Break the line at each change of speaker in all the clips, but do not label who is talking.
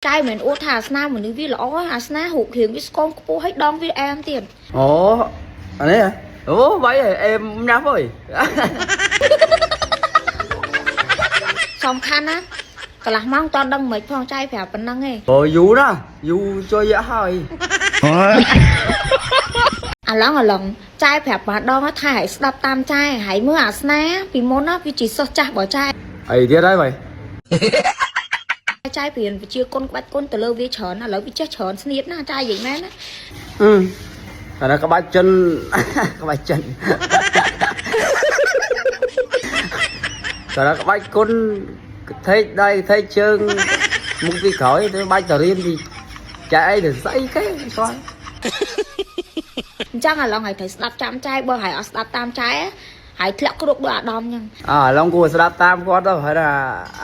trai mình ô thà sna mình đi vi lõ à sna hụt hiện với con cô hết đón với em tiền
ủa anh ấy hả ủa vậy thì em nhắm rồi
សំខាន់ណាកន្លះម៉ោងតដឹងមិនផងចៃប្រាប់ប៉ុណ្ណឹងឯង
rồi dù đó dù cho dễ hơi
អាឡងចៃប្រាប់ម្ដងថាឲ្យស្ដាប់តាមចៃហើយមើលអាស្នាពីមុនណាវាជាសិស្សចាស់បើចៃ
ấy tiếc đấy mày
ចៃព្រៀនវិជាគុណក្បាច់គុណទៅលើវាច្រើនឥឡូវវាចេះច្រើនស្នៀតណាចៃនិយាយមែនណា
ừ là các bác chân các bác chân rồi các bác con thấy đây thấy chân muốn đi khỏi tôi bác tờ riêng thì chạy để dãy cái coi
អញ្ចឹងអាឡងឲ្យត្រូវស្ដាប់ចាំចៃបើឲ្យអត់ស្ដាប់តាមចៃហើយធ្លាក់គ្រប់ដូចអាដាមអញ្ចឹង
à long cua sẽ đáp tam con đâu phải là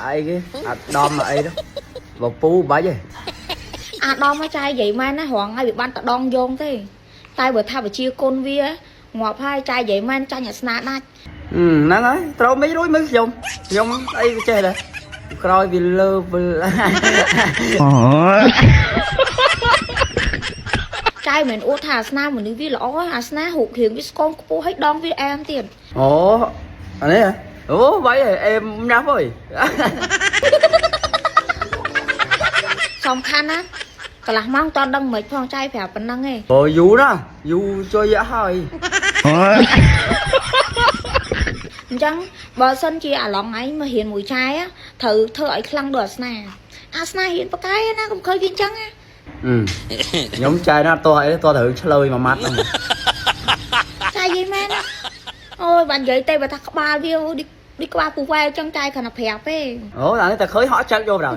ai cái à, đom là ai đó vào pu bấy vậy
អាដាមចៃនិយាយមែនណារងឲ្យវាបានតដងយងទេតែបើថាវិជាគុណវាងាប់ហើយចៃនិយាយមែនចាញ់អាស្នាដាច់
ừ nó nói trâu mấy đuối mấy dùng dùng đây chơi này coi vì lơ vì
ចៃមិនអូថាអាស្នាមនុស្សវាល្អអាស្នាហូបគ្រឿងវាស្គមខ្ពស់ឲ្យដងវាអែមទៀត
ủa anh ấy hả ủa vậy thì em nhắm rồi
សំខាន់ណាកន្លះម៉ោងតដឹងមិនផងចៃប្រាប់ប៉ុណ្ណឹងឯង
rồi dù đó dù cho dễ hơi
អញ្ចឹងបើសិនជាអាឡងឯងមករៀនមួយចៃត្រូវធ្វើឲ្យខ្លាំងដូចអាស្នារៀនបកាយណាកុំឃើញវាអញ្ចឹងណា
ừ giống trai nó to thử chơi mà mắt không
ចៃនិយាយមែនណាអូយបាននិយាយទេបើថាក្បាលវាដូចក្បាលពូវ៉ែអញ្ចឹងចៃគ្រាន់តែប្រាប់ទេ
ủa là người ta khơi họ chân vô rồi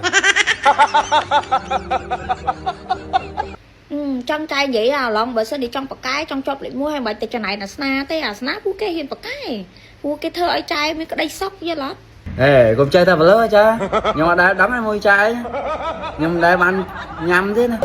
ចង់ចៃនិយាយអាឡងបើសិនជាចង់បកាយចង់ជាប់លេខ1ហើយមិនបាច់ទៅចំណាយអាស្នាទេអាស្នាពួកគេហ៊ានបកាយពួកគេធ្វើឲ្យចៃមានក្តីសុខយល់អត់
ê cùng chơi ta vào lớp cha nhưng mà đã đấm em môi trai nhưng mà đây bạn nhầm thế này